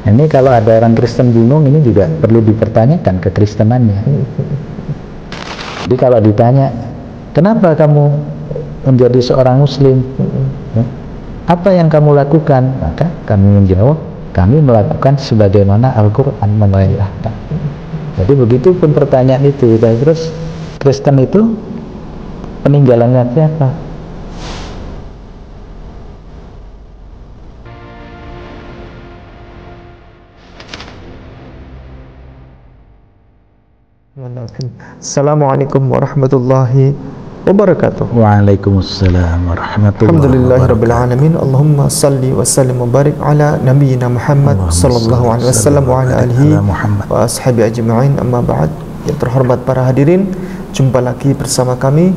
Ini kalau ada orang Kristen bingung, ini juga perlu dipertanyakan kekristenannya. Jadi kalau ditanya, kenapa kamu menjadi seorang Muslim? Apa yang kamu lakukan? Maka kami menjawab, kami melakukan sebagaimana Al-Quran memerintahkan. Jadi begitu pun pertanyaan itu. Terus Kristen itu peninggalannya siapa? Assalamualaikum warahmatullahi wabarakatuh. Waalaikumsalam warahmatullahi Alhamdulillahirabbil alamin. Allahumma salli wa sallim wa barik ala nabiyyina Muhammad sallallahu alaihi wasallam wa ala alihi wa ashabi ajma'in. Amma ba'd. Yang terhormat para hadirin, jumpa lagi bersama kami,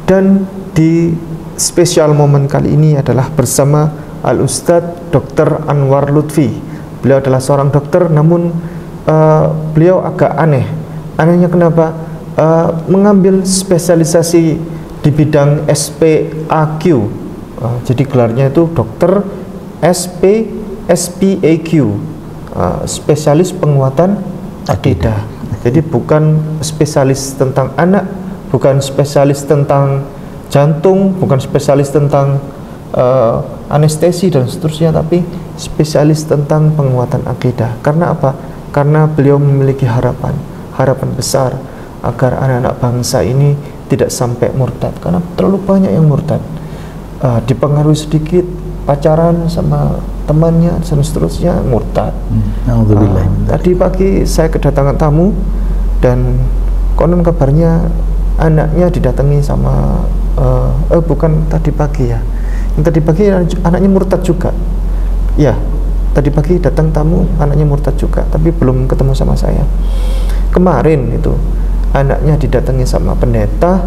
dan di spesial momen kali ini adalah bersama Al-Ustadz Dr. Anwar Lutfi. Beliau adalah seorang dokter, namun beliau agak aneh. Anehnya kenapa? Mengambil spesialisasi di bidang SPAQ. Jadi gelarnya itu dokter SPAQ, spesialis penguatan akidah. Jadi bukan spesialis tentang anak, bukan spesialis tentang jantung, bukan spesialis tentang anestesi dan seterusnya, tapi spesialis tentang penguatan akidah. Karena apa? Karena beliau memiliki harapan besar agar anak-anak bangsa ini tidak sampai murtad, karena terlalu banyak yang murtad, dipengaruhi sedikit pacaran sama temannya dan seterusnya murtad. Tadi pagi saya kedatangan tamu, dan konon kabarnya anaknya didatangi sama bukan tadi pagi ya, yang tadi pagi anaknya murtad juga ya. Tadi pagi datang tamu, anaknya murtad juga, tapi belum ketemu sama saya. Kemarin itu anaknya didatangi sama pendeta.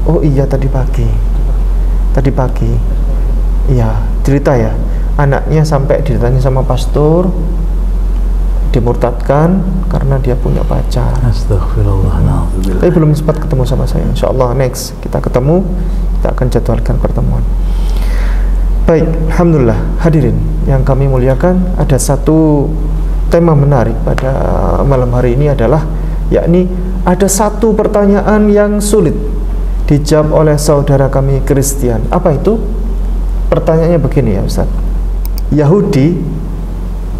Oh iya, tadi pagi iya cerita ya, anaknya sampai didatangi sama pastor, dimurtadkan karena dia punya pacar. Astagfirullah. Tapi belum sempat ketemu sama saya. Insya Allah next kita ketemu, kita akan jadwalkan pertemuan. Baik, alhamdulillah hadirin yang kami muliakan, ada satu tema menarik pada malam hari ini adalah, yakni ada satu pertanyaan yang sulit dijawab oleh saudara kami Kristen. Apa itu? Pertanyaannya begini ya Ustaz. Yahudi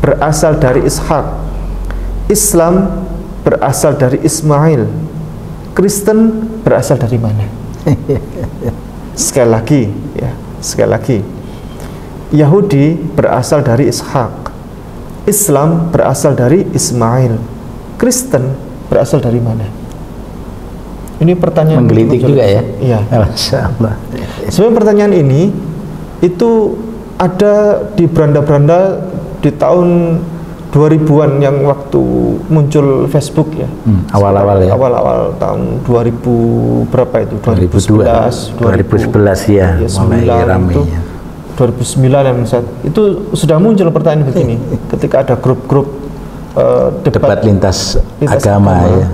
berasal dari Ishak, Islam berasal dari Ismail, Kristen berasal dari mana? Sekali lagi ya, sekali lagi. Yahudi berasal dari Ishak, Islam berasal dari Ismail, Kristen berasal dari mana? Ini pertanyaan menggelitik juga ya. Iya. Masyaallah. Sebenarnya pertanyaan ini itu ada di beranda-beranda di tahun 2000-an yang waktu muncul Facebook ya. Awal-awal ya. Awal-awal tahun 2000 berapa itu? 2011 ya, mulai ramai itu. ya. 2009 yang itu sudah muncul pertanyaan begini ketika ada grup-grup debat lintas agama ya.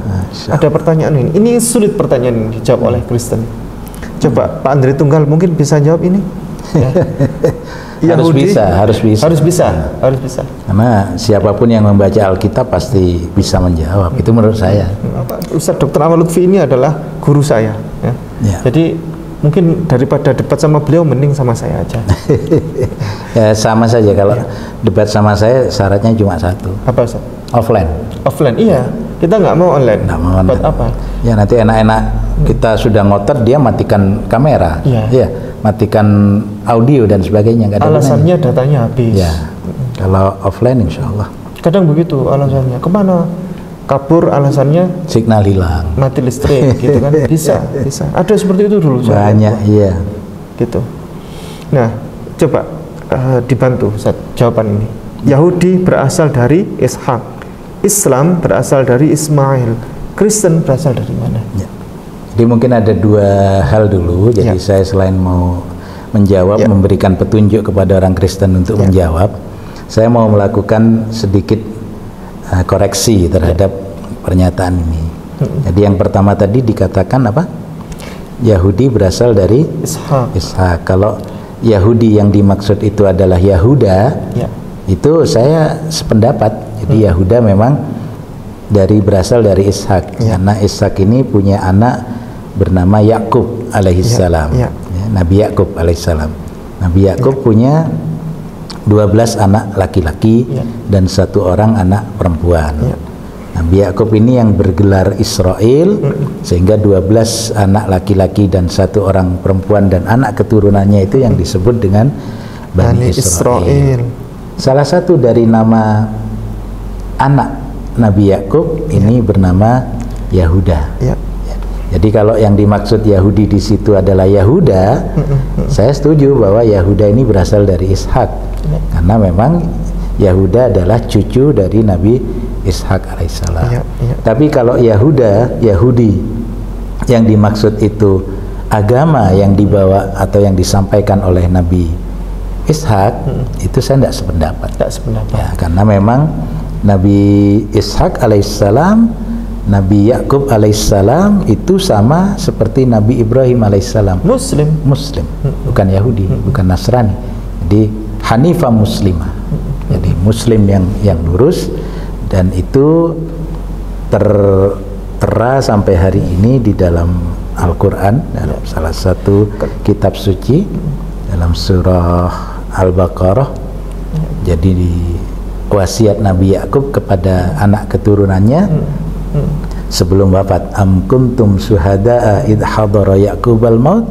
Ada pertanyaan ini sulit pertanyaan ini dijawab oleh Kristen. Coba Pak Andre Tunggal mungkin bisa jawab ini ya. harus bisa. Karena siapapun yang membaca Alkitab pasti bisa menjawab. Itu menurut saya. Ustaz Dr. Anwar Lutfi ini adalah guru saya ya. Jadi mungkin daripada debat sama beliau, mending sama saya aja. Ya sama saja, kalau debat sama saya syaratnya cuma satu. Apa Ustaz? Offline, iya. Kita nggak mau online. Buat apa? Ya nanti enak-enak kita sudah ngotot, dia matikan kamera, ya, matikan audio dan sebagainya. Alasannya datanya habis. Ya. Kalau offline insya Allah. Kadang begitu alasannya. Kemana? Kabur, alasannya signal hilang, mati listrik gitu kan. Bisa ada seperti itu dulu banyak iya gitu. Nah coba dibantu Ustaz jawaban ini. Yahudi berasal dari Ishak, Islam berasal dari Ismail, Kristen berasal dari mana ya? Jadi mungkin ada dua hal dulu. Jadi saya selain mau menjawab, memberikan petunjuk kepada orang Kristen untuk menjawab, saya mau melakukan sedikit koreksi terhadap pernyataan ini. Jadi yang pertama tadi dikatakan apa? Yahudi berasal dari Ishak. Kalau Yahudi yang dimaksud itu adalah Yahuda, Itu saya sependapat. Jadi Yahuda memang berasal dari Ishak, karena Ishak ini punya anak bernama Yakub alaihissalam. Ya, Nabi Yakub alaihissalam. Nabi Yakub punya 12 anak laki-laki dan 1 orang anak perempuan. Nabi Yakub ini yang bergelar Israel, sehingga 12 anak laki-laki dan 1 orang perempuan dan anak keturunannya itu yang disebut dengan Bani Israel. Salah satu dari nama anak Nabi Yakub ini bernama Yahuda. Jadi kalau yang dimaksud Yahudi di situ adalah Yahuda, saya setuju bahwa Yahuda ini berasal dari Ishak, karena memang Yahuda adalah cucu dari Nabi Ishak alaihissalam. Tapi kalau Yahudi yang dimaksud itu agama yang dibawa atau yang disampaikan oleh Nabi Ishak, itu saya tidak sependapat. Ya, karena memang Nabi Ishak alaihissalam, Nabi Yakub alaihissalam itu sama seperti Nabi Ibrahim alaihissalam. Muslim, bukan Yahudi, bukan Nasrani. Jadi Hanifah Muslimah. Jadi Muslim yang lurus, dan itu tertera sampai hari ini di dalam Al-Quran, dalam salah satu kitab suci, dalam surah Al-Baqarah. Jadi di wasiat Nabi Yakub kepada anak keturunannya sebelum wafat, am kuntum syuhada'a idh hadara Yaqubal maut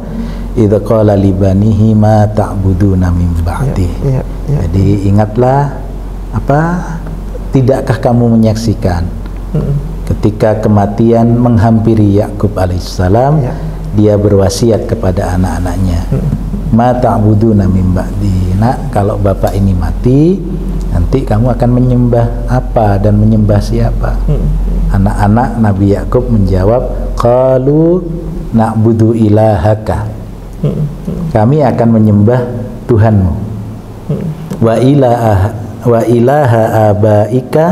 idh qala li banihi ma ta'buduna min ba'di. Jadi ingatlah, tidakkah kamu menyaksikan ketika kematian menghampiri Yakub alaihissalam, dia berwasiat kepada anak-anaknya, ma ta'buduna min ba'di, nak, kalau bapak ini mati, nanti kamu akan menyembah apa dan menyembah siapa? Anak-anak Nabi Yakub menjawab, qalu na'budu ilahaka, kami akan menyembah Tuhanmu, wa ilaha abaika,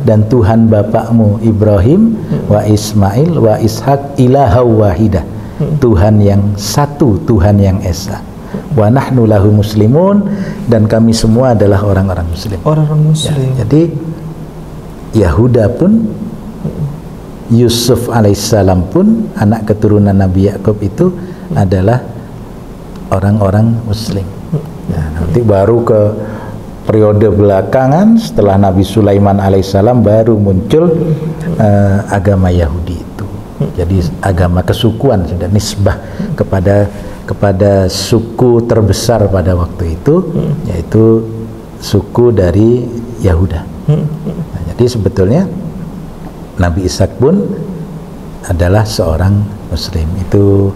dan Tuhan bapakmu Ibrahim, wa Ismail wa Ishak ilaha wahidah, Tuhan yang satu, Tuhan yang esa, wa nahnu lahu muslimun, dan kami semua adalah orang-orang muslim. Ya, jadi Yahuda pun, Yusuf alaihissalam pun, anak keturunan Nabi Yakub itu adalah orang-orang muslim. Nah, nanti baru ke periode belakangan setelah Nabi Sulaiman alaihissalam baru muncul agama Yahudi itu. Jadi agama kesukuan, sudah nisbah kepada suku terbesar pada waktu itu, yaitu suku dari Yahuda. Nah, jadi sebetulnya Nabi Ishak pun adalah seorang muslim. Itu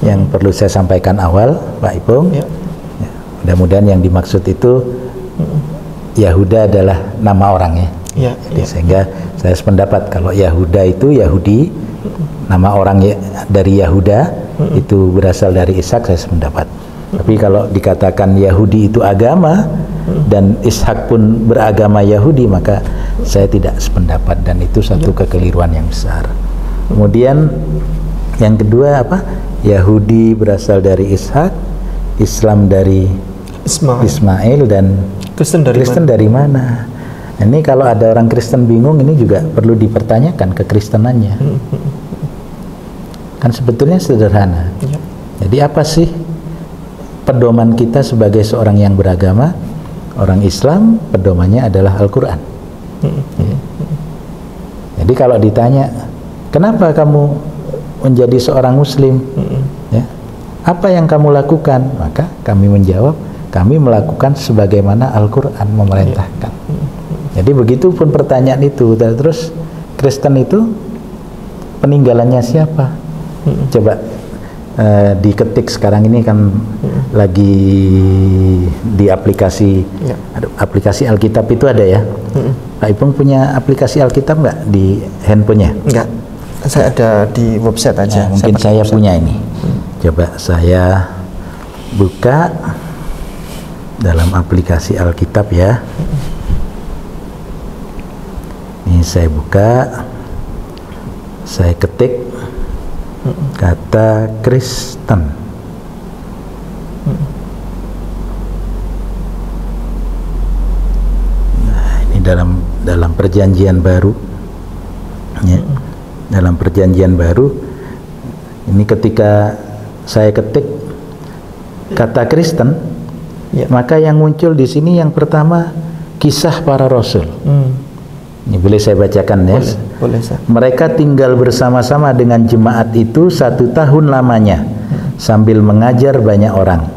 yang perlu saya sampaikan awal, Pak Ipung. Mudah-mudahan yang dimaksud itu Yahuda adalah nama orangnya. Jadi sehingga saya sependapat kalau Yahuda itu Yahudi, nama orang dari Yahuda itu berasal dari Ishak, saya sependapat. Tapi kalau dikatakan Yahudi itu agama dan Ishak pun beragama Yahudi, maka saya tidak sependapat, dan itu satu kekeliruan yang besar. Kemudian yang kedua apa? Yahudi berasal dari Ishak, Islam dari Ismail, dan Kristen dari mana? Ini kalau ada orang Kristen bingung, ini juga perlu dipertanyakan kekristenannya. Kan sebetulnya sederhana. Jadi apa sih pedoman kita sebagai seorang yang beragama? Orang Islam pedomannya adalah Al-Quran. Jadi kalau ditanya, kenapa kamu menjadi seorang Muslim? Apa yang kamu lakukan? Maka kami menjawab, kami melakukan sebagaimana Al-Quran memerintahkan. Jadi begitu pun pertanyaan itu. Terus Kristen itu peninggalannya siapa? Coba diketik sekarang ini kan lagi di aplikasi, aplikasi Alkitab itu ada ya. Pak Ipung punya aplikasi Alkitab nggak di handphonenya? Enggak, saya ada di website aja. Nah, mungkin saya punya ini. Coba saya buka dalam aplikasi Alkitab ya. Ini saya buka, saya ketik kata Kristen. dalam perjanjian baru, ya. Dalam perjanjian baru ini ketika saya ketik kata Kristen, Ya. maka yang muncul di sini yang pertama kisah para rasul. Ini boleh saya bacakan ya? Boleh, Sir. Mereka tinggal bersama-sama dengan jemaat itu 1 tahun lamanya sambil mengajar banyak orang.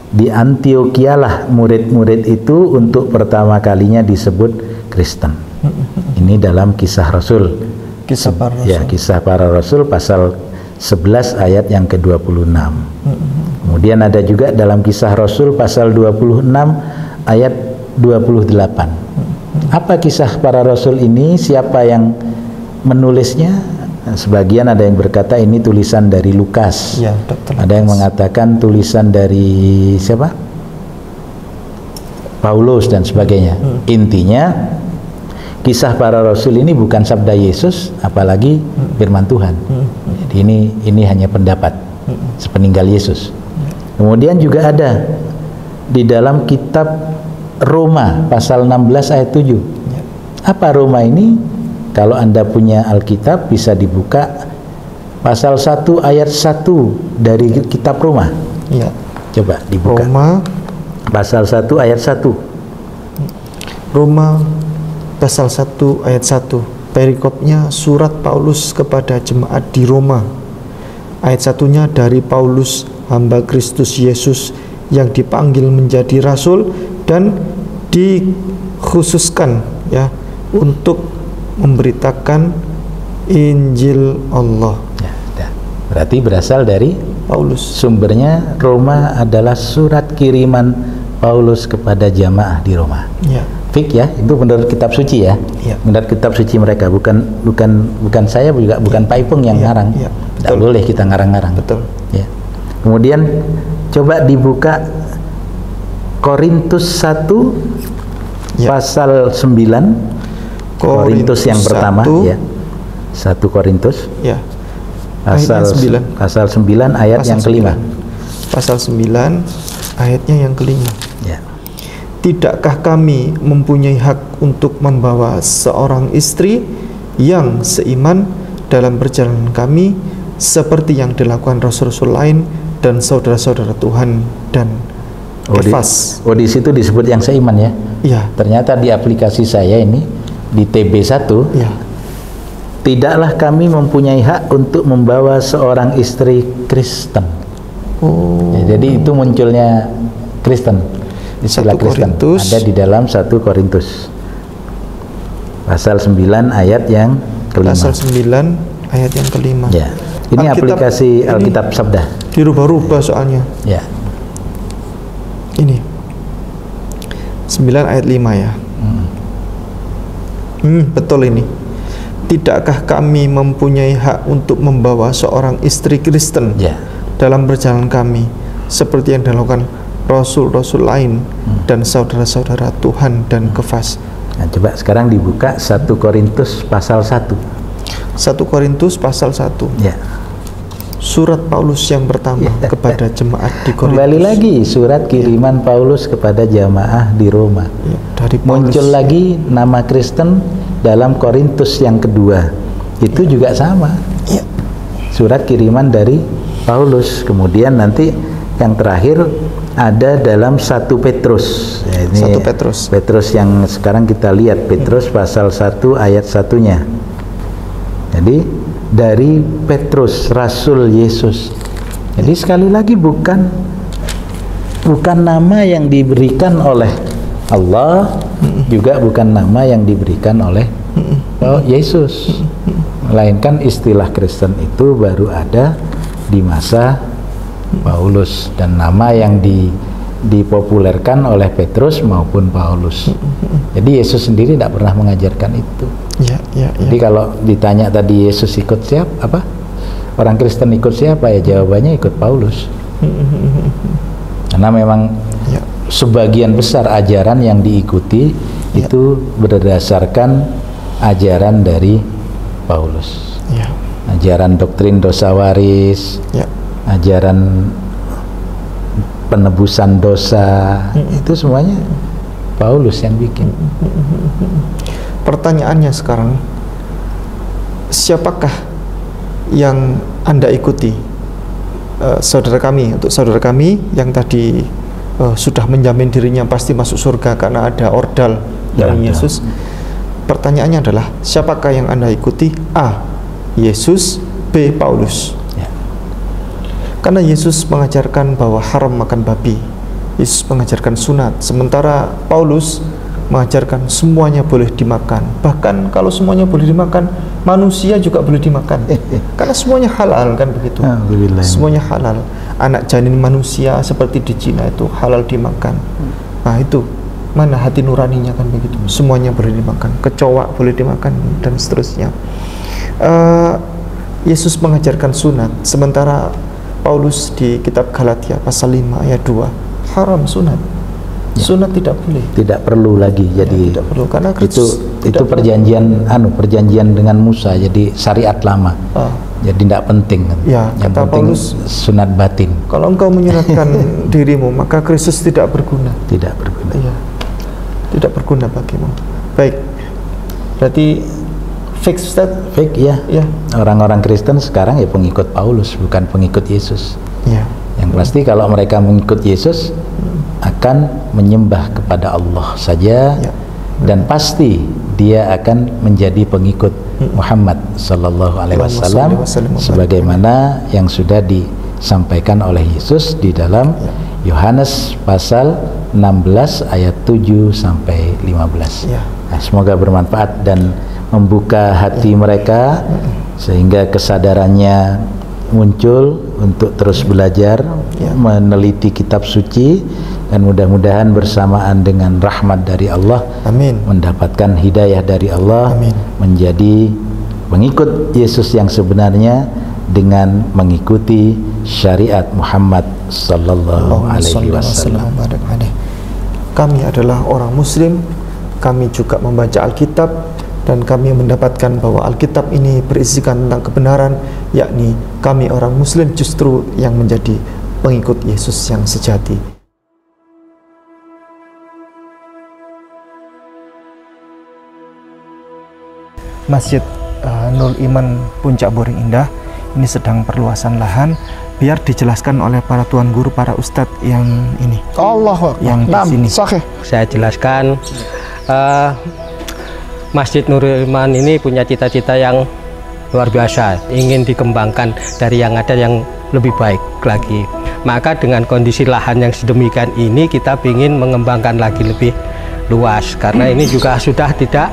Di Antiochialah murid-murid itu untuk pertama kalinya disebut Kristen. Ini dalam kisah Rasul. Kisah para rasul. Ya, kisah para rasul pasal 11 ayat yang ke-26. Kemudian ada juga dalam kisah Rasul pasal 26 ayat 28. Apa kisah para rasul ini? Siapa yang menulisnya? Sebagian ada yang berkata ini tulisan dari Lukas. Ya, Dr. Ada yang mengatakan tulisan dari siapa? Paulus dan sebagainya. Intinya kisah para rasul ini bukan sabda Yesus, apalagi firman Tuhan. Jadi ini hanya pendapat sepeninggal Yesus. Kemudian juga ada di dalam kitab Roma pasal 16 ayat 7. Apa Roma ini? Kalau Anda punya Alkitab bisa dibuka pasal 1 ayat 1 dari kitab Roma. Ya. Coba dibuka. Roma Pasal 1 ayat 1. Roma pasal 1 ayat 1. Perikopnya surat Paulus kepada jemaat di Roma. Ayat satunya dari Paulus, hamba Kristus Yesus yang dipanggil menjadi rasul dan dikhususkan ya untuk memberitakan Injil Allah. Ya, dah. Berarti berasal dari Paulus. sumbernya Roma adalah surat kiriman Paulus kepada jamaah di Roma. Ya. Fik ya, itu menurut kitab suci ya. Ya. Menurut kitab suci mereka, bukan saya juga, bukan Pak Ipung yang Ya, ngarang. ya, Tidak betul. boleh kita ngarang-ngarang. Betul. Ya. Kemudian coba dibuka Korintus 1 Ya. pasal 9. Korintus yang pertama 1, ya. 1 Korintus ya. pasal Ayatnya 9. pasal 9 ayat Pasal yang kelima. 9. Pasal 9 ayatnya yang kelima. Ya. Tidakkah kami mempunyai hak untuk membawa seorang istri yang seiman dalam perjalanan kami seperti yang dilakukan rasul-rasul lain dan saudara-saudara Tuhan dan Kefas? di situ disebut yang seiman ya. Ya. Ternyata di aplikasi saya ini di TB1, Ya. tidaklah kami mempunyai hak untuk membawa seorang istri Kristen. Oh. Ya, jadi itu munculnya Kristen. Istilah 1 Kristen Korintus. ada di dalam 1 Korintus pasal 9 ayat yang kelima. Pasal 9 ayat yang kelima. Ya. Ini aplikasi Alkitab Sabda. Dirubah-rubah soalnya. Ya. Ini 9 ayat 5 ya. Betul ini. Tidakkah kami mempunyai hak untuk membawa seorang istri Kristen Ya. dalam perjalanan kami seperti yang dilakukan rasul-rasul lain dan saudara-saudara Tuhan dan Kefas? Nah, coba sekarang dibuka 1 Korintus pasal 1. 1 Korintus pasal 1. Ya. Surat Paulus yang pertama kepada jemaat di Korintus. Kembali lagi surat kiriman Paulus kepada jamaah di Roma. Ya, dari Paulus. Muncul lagi nama Kristen dalam Korintus yang kedua. Itu juga sama. Ya. Surat kiriman dari Paulus. Kemudian nanti yang terakhir ada dalam 1 Petrus. Ya, ini 1 Petrus. Petrus yang sekarang kita lihat, Petrus pasal 1 ayat 1-nya. Jadi dari Petrus Rasul Yesus. Jadi sekali lagi bukan nama yang diberikan oleh Allah, juga bukan nama yang diberikan oleh Yesus. Melainkan istilah Kristen itu baru ada di masa Paulus, dan nama yang dipopulerkan oleh Petrus maupun Paulus. Jadi Yesus sendiri tidak pernah mengajarkan itu. Ya. Jadi kalau ditanya tadi Yesus ikut siapa? Orang Kristen ikut siapa? Ya jawabannya ikut Paulus. Karena memang sebagian besar ajaran yang diikuti itu berdasarkan ajaran dari Paulus. Ya. Ajaran doktrin dosa waris, Ya. ajaran penebusan dosa, itu semuanya Paulus yang bikin. Pertanyaannya sekarang, siapakah yang Anda ikuti? Saudara kami, untuk saudara kami yang tadi sudah menjamin dirinya pasti masuk surga karena ada ordal dari Yesus. Pertanyaannya adalah, siapakah yang Anda ikuti? A. Yesus, B. Paulus. Karena Yesus mengajarkan bahwa haram makan babi, Yesus mengajarkan sunat, sementara Paulus mengajarkan semuanya boleh dimakan. Bahkan kalau semuanya boleh dimakan, manusia juga boleh dimakan. Karena semuanya halal, kan begitu. Semuanya halal. Anak janin manusia seperti di Cina itu halal dimakan. Nah itu, mana hati nuraninya, kan begitu. Semuanya boleh dimakan. Kecoa boleh dimakan dan seterusnya. Yesus mengajarkan sunat, sementara Paulus di kitab Galatia pasal 5 ayat 2 haram sunat. Sunat tidak boleh. Tidak perlu lagi. Jadi tidak perlu, karena itu perjanjian perjanjian dengan Musa, jadi syariat lama. Jadi tidak penting. Ya, yang kata penting Paulus, sunat batin. Kalau engkau menyunatkan dirimu, maka Kristus tidak berguna. Tidak berguna. Ya, tidak berguna bagimu. Baik. Berarti fix Ustaz? Fix ya. Orang-orang Kristen sekarang ya pengikut Paulus, bukan pengikut Yesus. Ya. Yang pasti kalau mereka mengikut Yesus akan menyembah kepada Allah saja, dan pasti dia akan menjadi pengikut Muhammad sallallahu alaihi wasallam sebagaimana yang sudah disampaikan oleh Yesus di dalam Yohanes pasal 16 ayat 7 sampai 15. Nah, semoga bermanfaat dan membuka hati mereka sehingga kesadarannya muncul untuk terus belajar, meneliti kitab suci, dan mudah-mudahan bersamaan dengan rahmat dari Allah, mendapatkan hidayah dari Allah, menjadi pengikut Yesus yang sebenarnya dengan mengikuti syariat Muhammad sallallahu alaihi wasallam. Kami adalah orang Muslim, kami juga membaca Alkitab, dan kami mendapatkan bahwa Alkitab ini berisikan tentang kebenaran, yakni kami orang Muslim justru yang menjadi pengikut Yesus yang sejati. Masjid Nurul Iman Puncak Boring Indah ini sedang perluasan lahan, biar dijelaskan oleh para tuan guru, para ustadz yang ini. Yang di sini. Saya jelaskan. Masjid Nurul Iman ini punya cita-cita yang luar biasa, ingin dikembangkan dari yang ada yang lebih baik lagi. Maka dengan kondisi lahan yang sedemikian ini, kita ingin mengembangkan lagi lebih luas, karena ini juga sudah tidak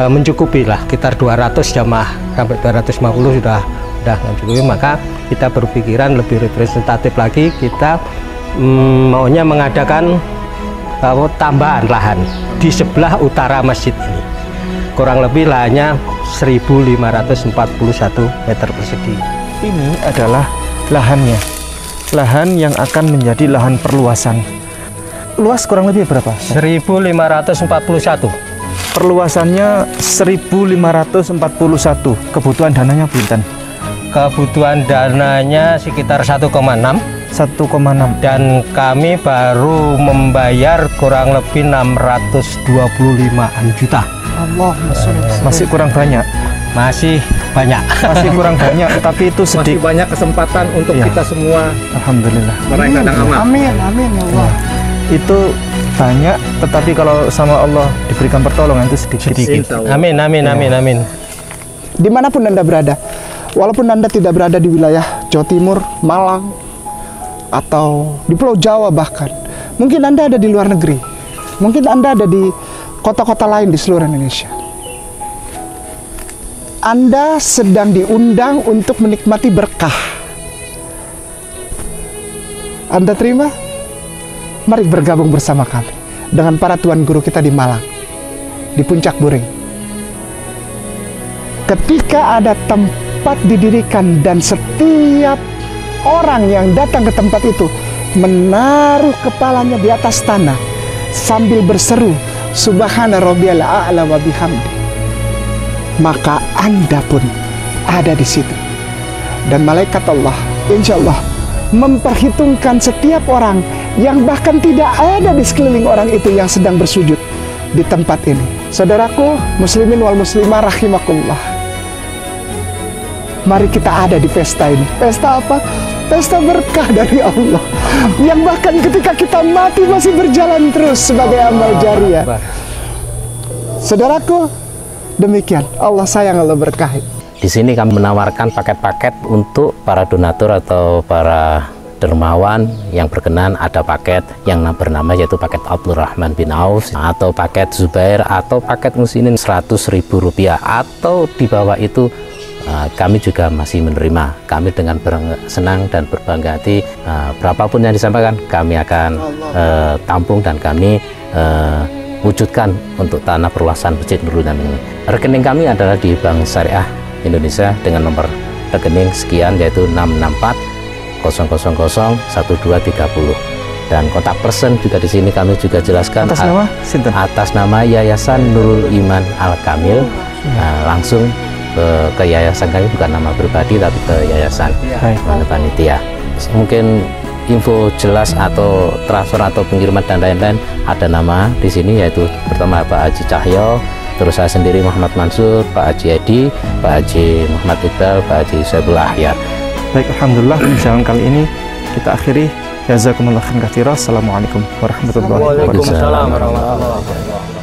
mencukupi lah, sekitar 200 jamaah sampai 250 sudah mencukupi. Maka kita berpikiran lebih representatif lagi, kita maunya mengadakan tambahan lahan di sebelah utara masjid ini. Kurang lebih lahannya 1.541 meter persegi. Ini adalah lahannya, lahan yang akan menjadi lahan perluasan. Luas kurang lebih berapa? 1.541. Perluasannya 1.541. Kebutuhan dananya pinten? Kebutuhan dananya sekitar 1,6. 1,6. Dan kami baru membayar kurang lebih 625-an juta. Allah, masih kurang banyak. Masih banyak. Masih kurang banyak, tapi itu sedikit. Masih banyak kesempatan untuk kita semua. Alhamdulillah. Meraih kadang amal. Amin ya Allah. Itu banyak, tetapi kalau sama Allah diberikan pertolongan itu sedikit. Amin. Dimanapun Anda berada, walaupun Anda tidak berada di wilayah Jawa Timur, Malang, atau di Pulau Jawa bahkan, mungkin Anda ada di luar negeri, mungkin Anda ada di kota-kota lain di seluruh Indonesia. Anda sedang diundang untuk menikmati berkah. Anda terima? Mari bergabung bersama kami dengan para tuan guru kita di Malang, di Puncak Boring. Ketika ada tempat didirikan dan setiap orang yang datang ke tempat itu menaruh kepalanya di atas tanah sambil berseru, Subhana rabbiyal a'la wa bihamdi, maka Anda pun ada di situ. Dan malaikat Allah insya Allah memperhitungkan setiap orang yang bahkan tidak ada di sekeliling orang itu yang sedang bersujud di tempat ini. Saudaraku, muslimin wal muslimah rahimakumullah. Mari kita ada di pesta ini. Pesta apa? Pesta berkah dari Allah, yang bahkan ketika kita mati masih berjalan terus sebagai amal jariah. Saudaraku, demikian. Allah sayang, Allah berkahi. Di sini kami menawarkan paket-paket untuk para donatur atau para dermawan yang berkenan. Ada paket yang bernama yaitu paket Abdurrahman bin Auf, atau paket Zubair, atau paket muslimin Rp100.000, atau di bawah itu kami juga masih menerima. Kami dengan senang dan berbangga hati, berapapun yang disampaikan kami akan tampung dan kami wujudkan untuk tanah perluasan Masjid Nurul Iman ini. Rekening kami adalah di Bank Syariah Indonesia dengan nomor rekening sekian, yaitu 664 000 1230, dan kontak person juga di sini kami juga jelaskan atas nama Yayasan Nurul Iman Al Kamil. Langsung ke yayasan kami, bukan nama pribadi tapi ke yayasan panitia. Mungkin info jelas atau transfer atau pengiriman dan lain-lain, ada nama di sini, yaitu pertama Pak Haji Cahyo, terus saya sendiri Muhammad Mansur, Pak Haji Edi, Pak Haji Muhammad Iqbal, Pak Haji Saiful Ahyar. Baik, alhamdulillah, perjalanan kali ini kita akhiri. Jazakumullah khairan katsira. Assalamualaikum warahmatullahi wabarakatuh. Waalaikumsalam warahmatullahi wabarakatuh.